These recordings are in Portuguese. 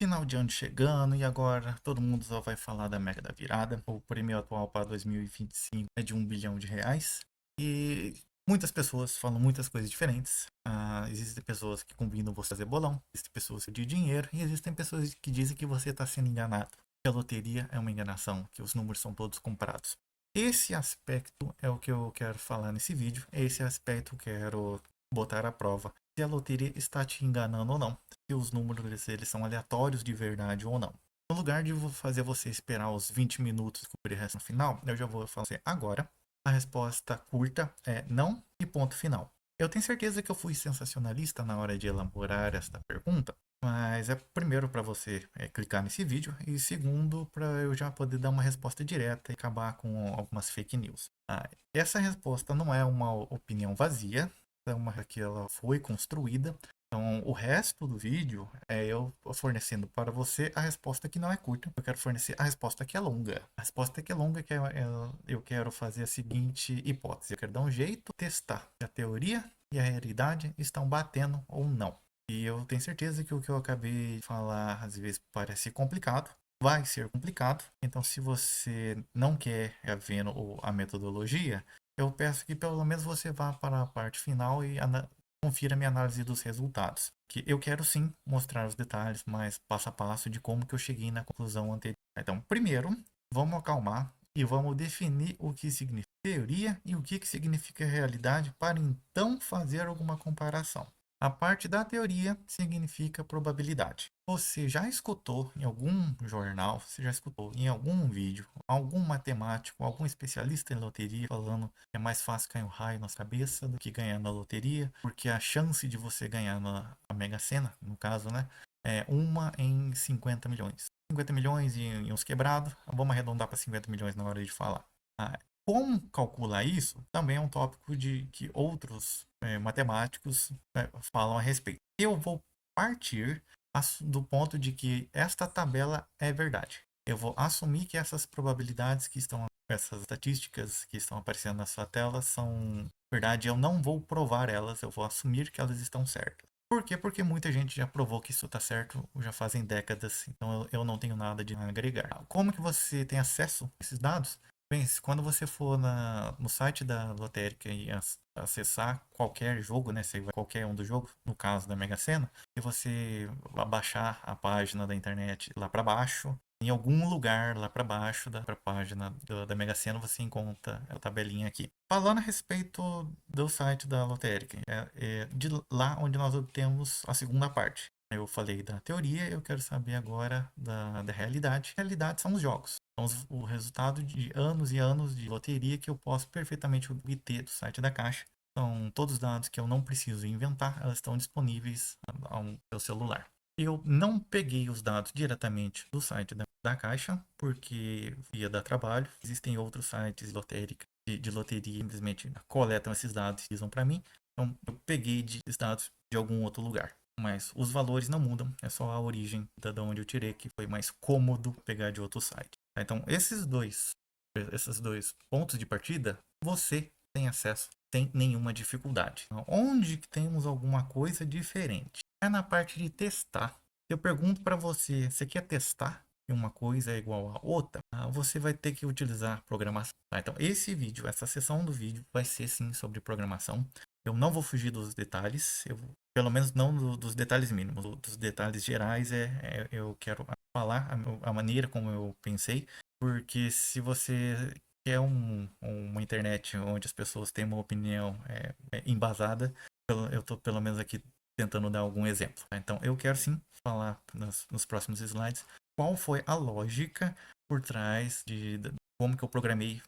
Final de ano chegando e agora todo mundo só vai falar da Mega da Virada. O prêmio atual para 2025 é de R$ 1 bilhão. E muitas pessoas falam muitas coisas diferentes. Existem pessoas que combinam você fazer bolão, existem pessoas que de dinheiro e existem pessoas que dizem que você está sendo enganado. Que a loteria é uma enganação, que os números são todos comprados. Esse aspecto é o que eu quero falar nesse vídeo. Esse aspecto eu quero botar à prova se a loteria está te enganando ou não, se os números eles são aleatórios de verdade ou não. No lugar de fazer você esperar os 20 minutos que o resto no final, eu já vou fazer agora. A resposta curta é não e ponto final. Eu tenho certeza que eu fui sensacionalista na hora de elaborar esta pergunta, mas é primeiro para você clicar nesse vídeo e segundo para eu já poder dar uma resposta direta e acabar com algumas fake news. Essa resposta não é uma opinião vazia, é uma que ela foi construída. Então, o resto do vídeo é eu fornecendo para você a resposta que não é curta. Eu quero fornecer a resposta que é longa. A resposta que é longa que eu quero fazer a seguinte hipótese. Eu quero dar um jeito, testar se a teoria e a realidade estão batendo ou não. E eu tenho certeza que o que eu acabei de falar às vezes parece complicado. Vai ser complicado. Então, se você não quer ver a metodologia, eu peço que pelo menos você vá para a parte final e confira minha análise dos resultados. Que eu quero sim mostrar os detalhes, mas passo a passo de como que eu cheguei na conclusão anterior. Então, primeiro, vamos acalmar e vamos definir o que significa teoria e o que significa realidade para então fazer alguma comparação. A parte da teoria significa probabilidade. Você já escutou em algum jornal, você já escutou em algum vídeo, algum matemático, algum especialista em loteria falando que é mais fácil cair um raio na cabeça do que ganhar na loteria, porque a chance de você ganhar na Mega Sena, no caso, né, é 1 em 50 milhões. 50 milhões e uns quebrados, vamos arredondar para 50 milhões na hora de falar. Como calcular isso também é um tópico de que outros matemáticos falam a respeito. Eu vou partir do ponto de que esta tabela é verdade. Eu vou assumir que essas probabilidades que estão, essas estatísticas que estão aparecendo na sua tela são verdade. Eu não vou provar elas, eu vou assumir que elas estão certas. Por quê? Porque muita gente já provou que isso está certo, já fazem décadas, então eu não tenho nada de agregar. Como que você tem acesso a esses dados? Bem, quando você for no site da lotérica e acessar qualquer jogo, né, qualquer um dos jogos, no caso da Mega Sena, e você abaixar a página da internet lá para baixo, em algum lugar lá para baixo da página da Mega Sena você encontra a tabelinha aqui. Falando a respeito do site da lotérica, é de lá onde nós obtemos a segunda parte. Eu falei da teoria, eu quero saber agora da realidade. A realidade são os jogos. São o resultado de anos e anos de loteria que eu posso perfeitamente obter do site da Caixa. São todos os dados que eu não preciso inventar, elas estão disponíveis ao seu celular. Eu não peguei os dados diretamente do site da Caixa, porque ia dar trabalho. Existem outros sites de loteria, simplesmente coletam esses dados e usam para mim. Então, eu peguei esses dados de algum outro lugar. Mas os valores não mudam, é só a origem da onde eu tirei, que foi mais cômodo pegar de outro site. Então, esses dois pontos de partida, você tem acesso sem nenhuma dificuldade. Então, onde que temos alguma coisa diferente? É na parte de testar. Eu pergunto para você, você quer testar que uma coisa é igual a outra? Você vai ter que utilizar programação. Então, esse vídeo, essa sessão do vídeo vai ser sim sobre programação. Eu não vou fugir dos detalhes, pelo menos não dos detalhes mínimos, dos detalhes gerais eu quero falar a maneira como eu pensei, porque se você quer uma internet onde as pessoas têm uma opinião embasada, eu estou pelo menos aqui tentando dar algum exemplo. Tá? Então eu quero sim falar nos próximos slides qual foi a lógica por trás de como que eu programei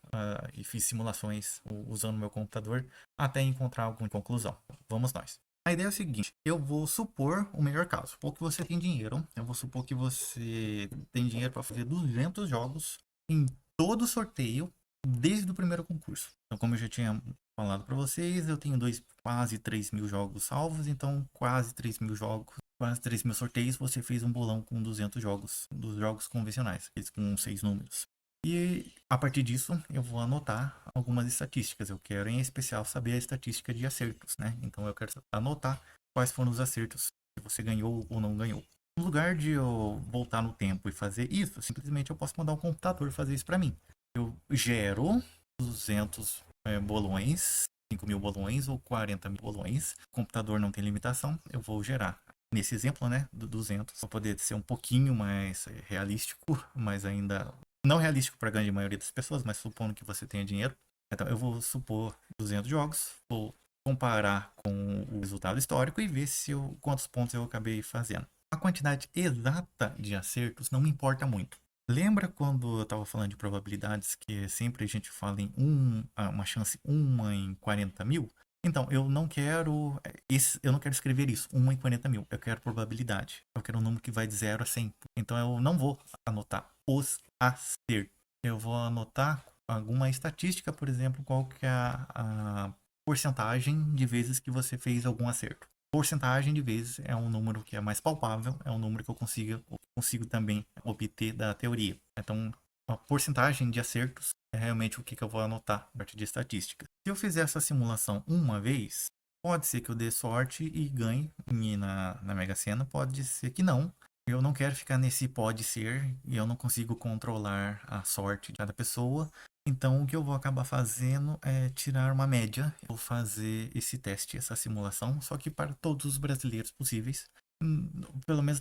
e fiz simulações usando meu computador até encontrar alguma conclusão. Vamos nós. A ideia é a seguinte, eu vou supor o melhor caso. Supor que você tem dinheiro, eu vou supor que você tem dinheiro para fazer 200 jogos em todo sorteio desde o primeiro concurso. Então, como eu já tinha falado para vocês, eu tenho quase 3 mil jogos salvos, então quase 3 mil jogos, quase 3 mil sorteios, você fez um bolão com 200 jogos, dos jogos convencionais, com 6 números. E a partir disso eu vou anotar algumas estatísticas. Eu quero em especial saber a estatística de acertos, né? Então eu quero anotar quais foram os acertos, se você ganhou ou não ganhou. No lugar de eu voltar no tempo e fazer isso, simplesmente eu posso mandar um computador fazer isso para mim. Eu gero 200 bolões, 5.000 bolões ou 40.000 bolões. O computador não tem limitação, eu vou gerar. Nesse exemplo, né, do 200, para poder ser um pouquinho mais realístico, mas ainda não realístico para a grande maioria das pessoas, mas supondo que você tenha dinheiro. Então eu vou supor 200 jogos, vou comparar com o resultado histórico e ver se quantos pontos eu acabei fazendo. A quantidade exata de acertos não me importa muito. Lembra quando eu estava falando de probabilidades que sempre a gente fala em uma chance 1 em 40.000? Então, eu não quero escrever isso, 1 em 40.000. Eu quero probabilidade. Eu quero um número que vai de 0 a 100. Então, eu não vou anotar os acertos. Eu vou anotar alguma estatística, por exemplo, qual que é a porcentagem de vezes que você fez algum acerto. Porcentagem de vezes é um número que é mais palpável, é um número que eu consigo também obter da teoria. Então, a porcentagem de acertos é realmente o que eu vou anotar a partir de estatística. Se eu fizer essa simulação uma vez, pode ser que eu dê sorte e ganhe na Mega Sena, pode ser que não. Eu não quero ficar nesse pode ser e eu não consigo controlar a sorte de cada pessoa. Então, o que eu vou acabar fazendo é tirar uma média. Eu vou fazer esse teste, essa simulação, só que para todos os brasileiros possíveis. Pelo menos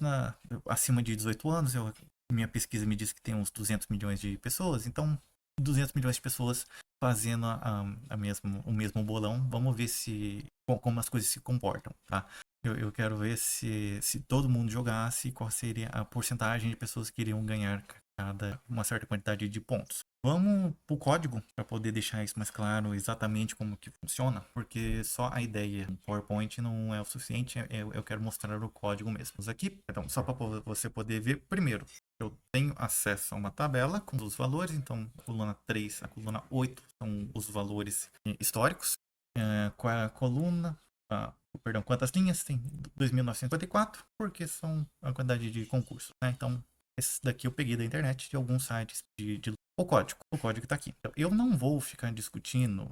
acima de 18 anos, minha pesquisa me diz que tem uns 200 milhões de pessoas. Então, 200 milhões de pessoas fazendo o mesmo bolão. Vamos ver como as coisas se comportam, tá? Eu quero ver se todo mundo jogasse, qual seria a porcentagem de pessoas que iriam ganhar uma certa quantidade de pontos. Vamos pro código para poder deixar isso mais claro exatamente como que funciona, porque só a ideia do PowerPoint não é o suficiente, eu quero mostrar o código mesmo. Aqui, então, só para você poder ver, primeiro, eu tenho acesso a uma tabela com os valores, então a coluna 3, a coluna 8 são os valores históricos. Qual é a coluna? Perdão, quantas linhas? Tem 2.954, porque são a quantidade de concursos, né? Então, esse daqui eu peguei da internet, de alguns sites de o código está aqui. Eu não vou ficar discutindo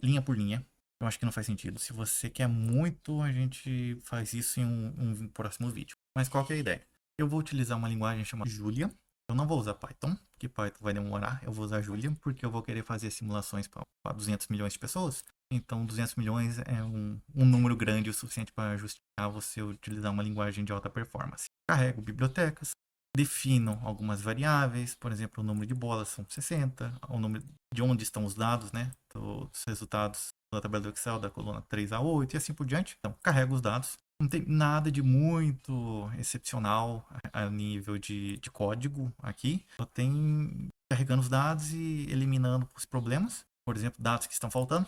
linha por linha. Eu acho que não faz sentido. Se você quer muito, a gente faz isso em um próximo vídeo. Mas qual que é a ideia? Eu vou utilizar uma linguagem chamada Julia. Eu não vou usar Python, porque Python vai demorar. Eu vou usar Julia, porque eu vou querer fazer simulações para 200 milhões de pessoas. Então, 200 milhões é um número grande o suficiente para justificar você utilizar uma linguagem de alta performance. Carrego bibliotecas, defino algumas variáveis, por exemplo, o número de bolas são 60, o número de onde estão os dados, né, dos resultados da tabela do Excel da coluna 3 a 8 e assim por diante. Então, carrego os dados. Não tem nada de muito excepcional a nível de código aqui. Só tem carregando os dados e eliminando os problemas. Por exemplo, dados que estão faltando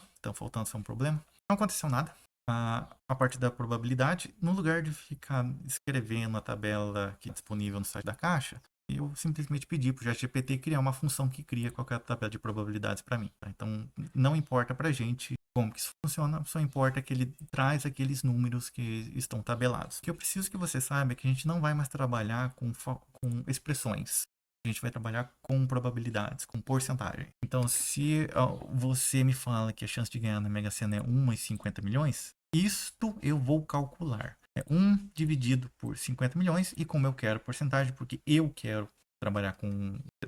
são um problema. Não aconteceu nada. A parte da probabilidade, no lugar de ficar escrevendo a tabela que é disponível no site da Caixa, eu simplesmente pedi para o ChatGPT criar uma função que cria qualquer tabela de probabilidades para mim. Tá? Então, não importa para a gente como que isso funciona, só importa que ele traz aqueles números que estão tabelados. O que eu preciso que você saiba é que a gente não vai mais trabalhar com expressões. A gente vai trabalhar com probabilidades, com porcentagem. Então, se você me fala que a chance de ganhar na Mega Sena é 1 em 50 milhões, isto eu vou calcular. É 1 dividido por 50 milhões e como eu quero porcentagem, porque eu quero trabalhar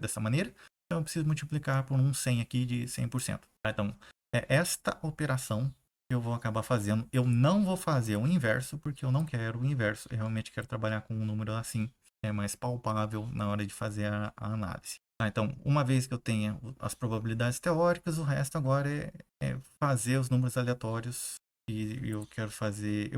dessa maneira, então eu preciso multiplicar por um 100 aqui de 100%. Tá? Então, é esta operação que eu vou acabar fazendo. Eu não vou fazer o inverso, porque eu não quero o inverso. Eu realmente quero trabalhar com um número assim, que é mais palpável na hora de fazer a análise. Tá? Então, uma vez que eu tenha as probabilidades teóricas, o resto agora é fazer os números aleatórios e eu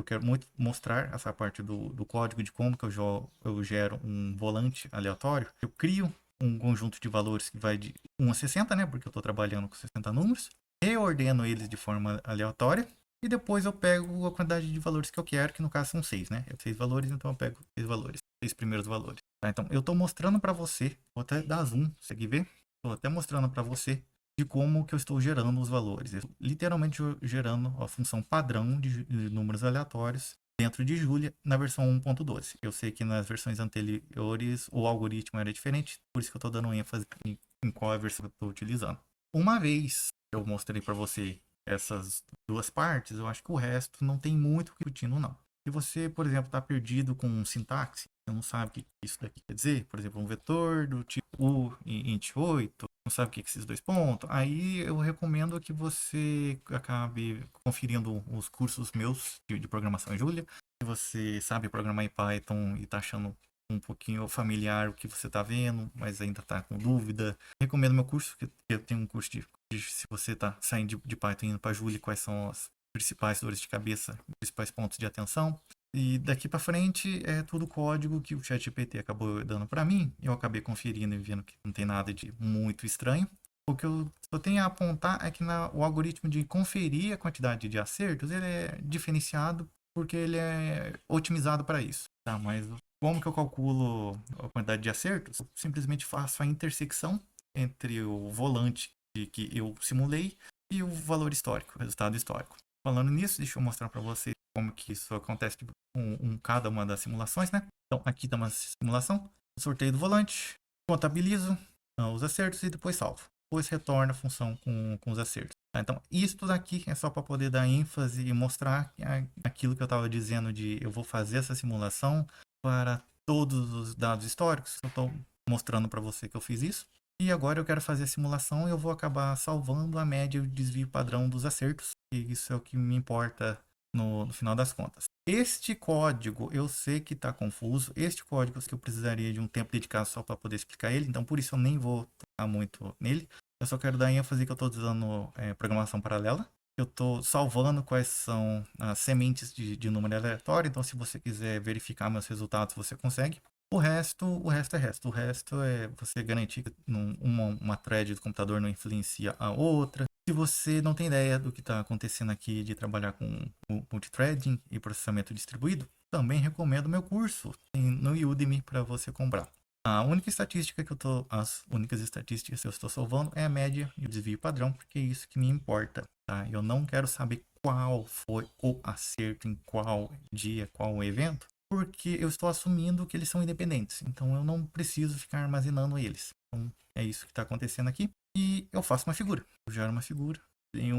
quero muito mostrar essa parte do código de como que eu gero um volante aleatório. Eu crio um conjunto de valores que vai de 1 a 60, né? Porque eu estou trabalhando com 60 números. Eu ordeno eles de forma aleatória. E depois eu pego a quantidade de valores que eu quero, que no caso são 6, né? 6 valores, então eu pego 6 valores, 6 primeiros valores. Tá? Então eu estou mostrando para você, vou até dar zoom, consegue ver? Estou até mostrando para você de como que eu estou gerando os valores. Eu estou literalmente gerando a função padrão de números aleatórios dentro de Julia na versão 1.12. Eu sei que nas versões anteriores o algoritmo era diferente, por isso que eu estou dando ênfase em qual é a versão que eu estou utilizando. Uma vez que eu mostrei para você essas duas partes, eu acho que o resto não tem muito o que discutir, não. Se você, por exemplo, está perdido com sintaxe, você não sabe o que isso daqui quer dizer, por exemplo, um vetor do tipo U e int8, não sabe o que esses dois pontos, aí eu recomendo que você acabe conferindo os cursos meus de programação em Julia. Se você sabe programar em Python e está achando um pouquinho familiar o que você está vendo, mas ainda está com dúvida, recomendo meu curso, que eu tenho um curso de se você está saindo de Python e indo para Julia, quais são as principais dores de cabeça, principais pontos de atenção. E daqui para frente é tudo código que o ChatGPT acabou dando para mim. Eu acabei conferindo e vendo que não tem nada de muito estranho. O que eu só tenho a apontar é que o algoritmo de conferir a quantidade de acertos ele é diferenciado porque ele é otimizado para isso. Tá? Mas como que eu calculo a quantidade de acertos? Eu simplesmente faço a intersecção entre o volante que eu simulei e o valor histórico, o resultado histórico. Falando nisso, deixa eu mostrar para você como que isso acontece com cada uma das simulações, né? Então, aqui está uma simulação, sorteio do volante, contabilizo os acertos e depois salvo. Depois retorna a função com os acertos. Tá? Então, isso daqui é só para poder dar ênfase e mostrar aquilo que eu estava dizendo de eu vou fazer essa simulação para todos os dados históricos. Eu estou mostrando para você que eu fiz isso. E agora eu quero fazer a simulação e eu vou acabar salvando a média e o desvio padrão dos acertos. E isso é o que me importa no final das contas. Este código eu sei que está confuso. Este código que eu precisaria de um tempo dedicado só para poder explicar ele. Então por isso eu nem vou tocar muito nele. Eu só quero dar ênfase que eu estou usando programação paralela. Eu estou salvando quais são as sementes de número aleatório. Então se você quiser verificar meus resultados, você consegue. O resto é resto. O resto é você garantir que uma thread do computador não influencia a outra. Se você não tem ideia do que está acontecendo aqui de trabalhar com multithreading e processamento distribuído, também recomendo meu curso no Udemy para você comprar. A única estatística as únicas estatísticas que eu estou salvando é a média e o desvio padrão, porque é isso que me importa, tá? Eu não quero saber qual foi o acerto em qual dia, qual evento, porque eu estou assumindo que eles são independentes, então eu não preciso ficar armazenando eles. Então é isso que está acontecendo aqui. E eu faço uma figura, eu gero uma figura, tenho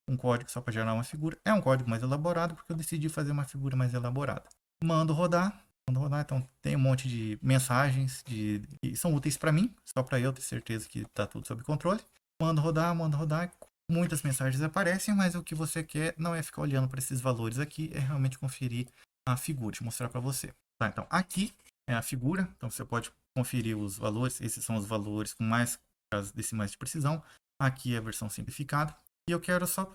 um código só para gerar uma figura, é um código mais elaborado porque eu decidi fazer uma figura mais elaborada. Mando rodar, então tem um monte de mensagens que são úteis para mim, só para eu ter certeza que está tudo sob controle. Mando rodar, muitas mensagens aparecem, mas o que você quer não é ficar olhando para esses valores aqui, é realmente conferir a figura, deixa eu mostrar para você. Tá, então aqui é a figura, então você pode conferir os valores, esses são os valores com mais decimais de precisão. Aqui é a versão simplificada. E eu quero só,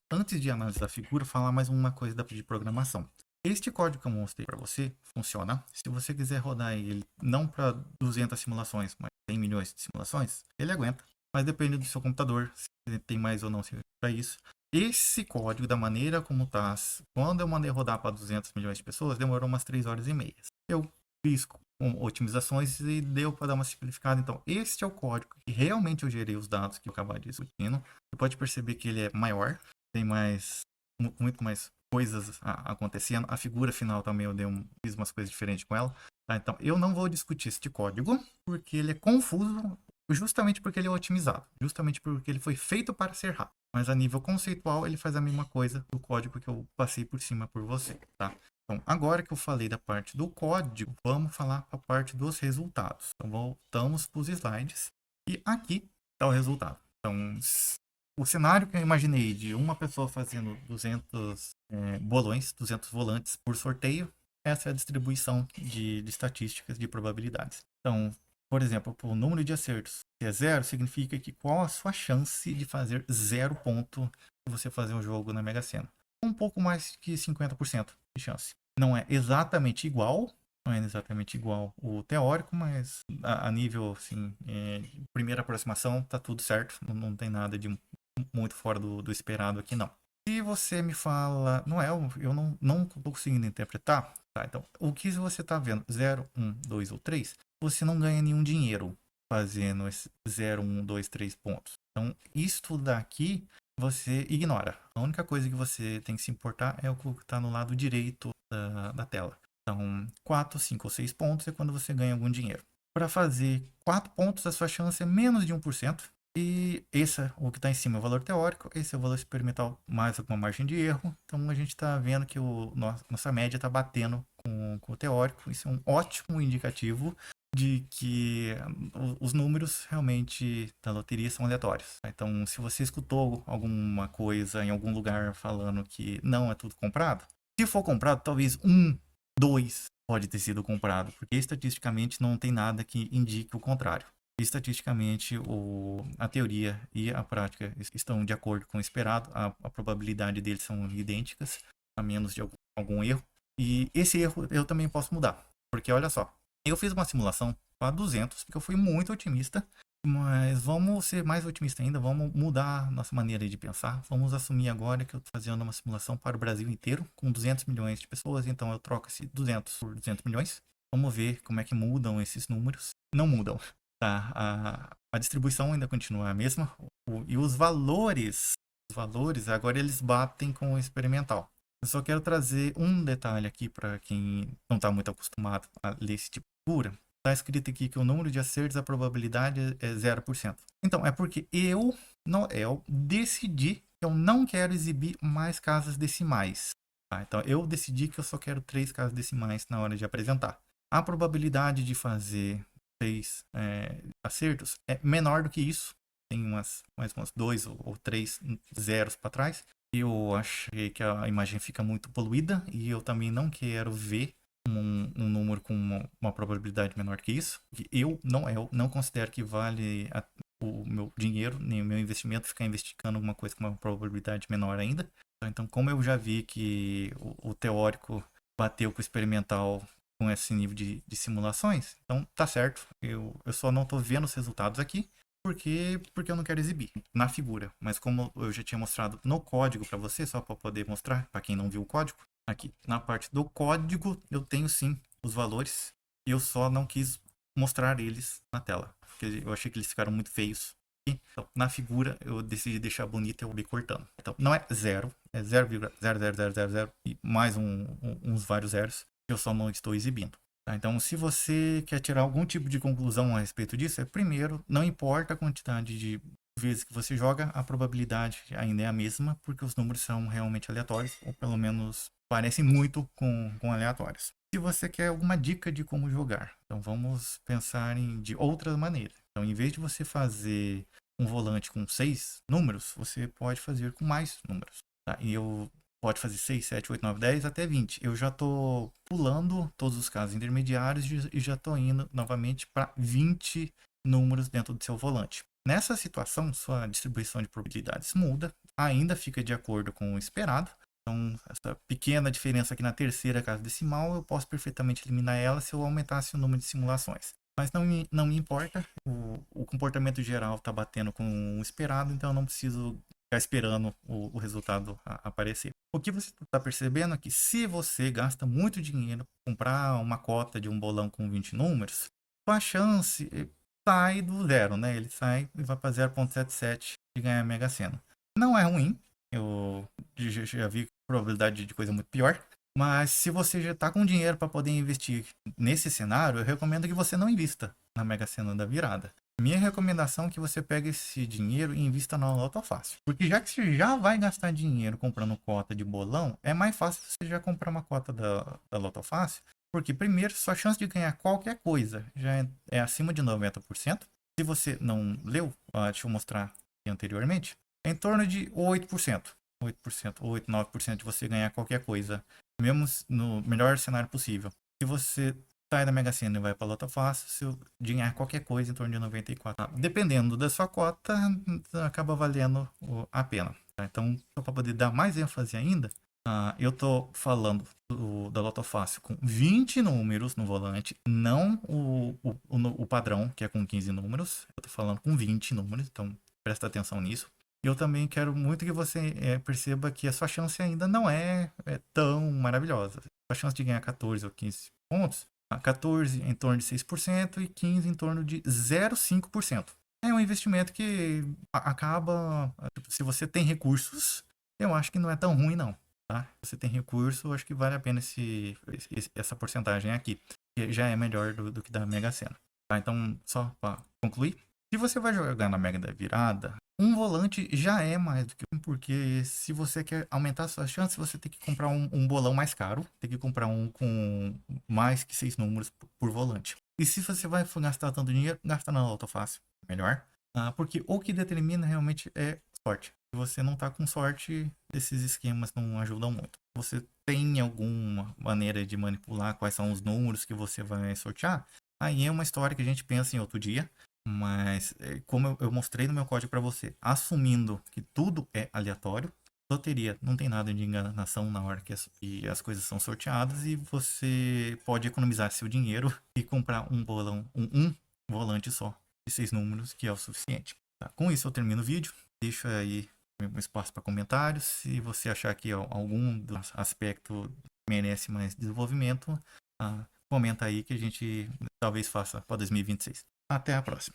antes de analisar a figura, falar mais uma coisa de programação. Este código que eu mostrei para você funciona. Se você quiser rodar ele não para 200 simulações, mas 100 milhões de simulações, ele aguenta. Mas depende do seu computador, se tem mais ou não para isso. Esse código, da maneira como está, quando eu mandei rodar para 200 milhões de pessoas, demorou umas 3 horas e meia. Eu fiz com otimizações e deu para dar uma simplificada. Então, este é o código que realmente eu gerei os dados que eu acabei discutindo. Você pode perceber que ele é maior, tem muito mais coisas acontecendo. A figura final também fiz umas coisas diferentes com ela. Tá? Então, eu não vou discutir este código, porque ele é confuso, justamente porque ele é otimizado, justamente porque ele foi feito para ser rápido. Mas a nível conceitual, ele faz a mesma coisa do código que eu passei por cima por você, tá? Então, agora que eu falei da parte do código, vamos falar a parte dos resultados. Então, voltamos para os slides. E aqui está o resultado. Então, o cenário que eu imaginei de uma pessoa fazendo 200 bolões, 200 volantes por sorteio, essa é a distribuição de estatísticas de probabilidades. Então, por exemplo, o número de acertos que é zero, significa que qual a sua chance de fazer 0 ponto se você fazer um jogo na Mega Sena. Um pouco mais que 50% de chance. Não é exatamente igual, não é exatamente igual o teórico, mas a nível, assim, primeira aproximação, tá tudo certo, não tem nada de muito fora do esperado aqui, não. Se você me fala, não é, eu não tô conseguindo interpretar, tá? Então, o que você está vendo, 0, 1, 2 ou 3, você não ganha nenhum dinheiro fazendo esse 0, 1, 2, 3 pontos. Então, isto daqui você ignora. A única coisa que você tem que se importar é o que está no lado direito da tela. Então, 4, 5 ou 6 pontos é quando você ganha algum dinheiro. Para fazer 4 pontos, a sua chance é menos de 1%. E esse, o que está em cima é o valor teórico, esse é o valor experimental mais alguma margem de erro. Então a gente está vendo que nossa média está batendo com o teórico. Isso é um ótimo indicativo de que os números realmente da loteria são aleatórios. Então, se você escutou alguma coisa em algum lugar falando que não é tudo comprado, se for comprado, talvez um, dois pode ter sido comprado, porque estatisticamente não tem nada que indique o contrário. Estatisticamente, a teoria e a prática estão de acordo com o esperado, a probabilidade deles são idênticas, a menos de algum erro. E esse erro eu também posso mudar, porque olha só, eu fiz uma simulação para 200, porque eu fui muito otimista, mas vamos ser mais otimistas ainda, vamos mudar nossa maneira de pensar. Vamos assumir agora que eu estou fazendo uma simulação para o Brasil inteiro, com 200 milhões de pessoas, então eu troco esse 200 por 200 milhões. Vamos ver como é que mudam esses números. Não mudam, tá? A distribuição ainda continua a mesma, e os valores agora eles batem com o experimental. Eu só quero trazer um detalhe aqui para quem não está muito acostumado a ler esse tipo de figura. Está escrito aqui que o número de acertos, a probabilidade é 0%. Então, é porque eu decidi que eu não quero exibir mais casas decimais. Tá? Então, eu decidi que eu só quero 3 casas decimais na hora de apresentar. A probabilidade de fazer 6 acertos é menor do que isso. Tem mais umas 2 ou 3 zeros para trás. Eu achei que a imagem fica muito poluída e eu também não quero ver um número com uma probabilidade menor que isso. Eu não considero que vale o meu dinheiro, nem o meu investimento ficar investigando alguma coisa com uma probabilidade menor ainda. Então, como eu já vi que o teórico bateu com o experimental com esse nível de simulações, então tá certo. Eu só não estou vendo os resultados aqui porque eu não quero exibir na figura. Mas como eu já tinha mostrado no código para você, só para poder mostrar para quem não viu o código, aqui na parte do código eu tenho sim os valores e eu só não quis mostrar eles na tela, porque eu achei que eles ficaram muito feios. Então, na figura eu decidi deixar bonito e eu acabei cortando. Então não é zero, é 0,00000 e mais uns vários zeros que eu só não estou exibindo. Tá? Então, se você quer tirar algum tipo de conclusão a respeito disso, primeiro, não importa a quantidade de vezes que você joga, a probabilidade ainda é a mesma, porque os números são realmente aleatórios, ou pelo menos parecem muito com aleatórios. Se você quer alguma dica de como jogar, então vamos pensar de outras maneiras. Então, em vez de você fazer um volante com 6 números, você pode fazer com mais números. Tá? E eu pode fazer 6, 7, 8, 9, 10 até 20. Eu já estou pulando todos os casos intermediários e já estou indo novamente para 20 números dentro do seu volante. Nessa situação, sua distribuição de probabilidades muda, ainda fica de acordo com o esperado. Então, essa pequena diferença aqui na terceira casa decimal, eu posso perfeitamente eliminar ela se eu aumentasse o número de simulações. Mas não me importa, o comportamento geral está batendo com o esperado, então eu não preciso ficar esperando o resultado aparecer. O que você está percebendo é que se você gasta muito dinheiro para comprar uma cota de um bolão com 20 números, sua chance sai do zero, né? Ele sai e vai para 0,77 de ganhar a Mega Sena. Não é ruim, eu já vi probabilidade de coisa muito pior. Mas se você já está com dinheiro para poder investir nesse cenário, eu recomendo que você não invista na Mega Sena da virada. Minha recomendação é que você pegue esse dinheiro e invista na Loto Fácil. Porque já que você já vai gastar dinheiro comprando cota de bolão, é mais fácil você já comprar uma cota da Loto Fácil. Porque, primeiro, sua chance de ganhar qualquer coisa já é acima de 90%. Se você não leu, deixa eu mostrar aqui anteriormente, é em torno de 8%. 8%, 8, 9% de você ganhar qualquer coisa, mesmo no melhor cenário possível. Se você sai da Mega Sena e vai para a Loto Fácil, se ganhar qualquer coisa em torno de 94. Dependendo da sua cota, acaba valendo a pena. Tá? Então, só para poder dar mais ênfase ainda, eu tô falando da Loto Fácil com 20 números no volante, não o padrão, que é com 15 números. Eu tô falando com 20 números, então presta atenção nisso. Eu também quero muito que você perceba que a sua chance ainda não é tão maravilhosa. A chance de ganhar 14 ou 15 pontos, 14 em torno de 6% e 15 em torno de 0,5%. É um investimento que acaba, se você tem recursos, eu acho que não é tão ruim não. Tá? Se você tem recurso, eu acho que vale a pena essa porcentagem aqui, que já é melhor do que da Mega Sena. Tá? Então, só para concluir, se você vai jogar na Mega da Virada, Um volante já é mais do que um, porque se você quer aumentar suas chances, você tem que comprar um bolão mais caro, tem que comprar um com mais que 6 números por volante. E se você vai gastar tanto dinheiro, gasta na Loto Fácil, melhor. Porque o que determina realmente é sorte. Se você não tá com sorte, esses esquemas não ajudam muito. Você tem alguma maneira de manipular quais são os números que você vai sortear? Aí é uma história que a gente pensa em outro dia. Mas, como eu mostrei no meu código para você, assumindo que tudo é aleatório, loteria não tem nada de enganação na hora que as coisas são sorteadas e você pode economizar seu dinheiro e comprar um bolão, um volante só de 6 números, que é o suficiente. Tá? Com isso eu termino o vídeo, deixo aí um espaço para comentários. Se você achar que algum dos aspectos merece mais desenvolvimento, comenta aí que a gente talvez faça para 2026. Até a próxima.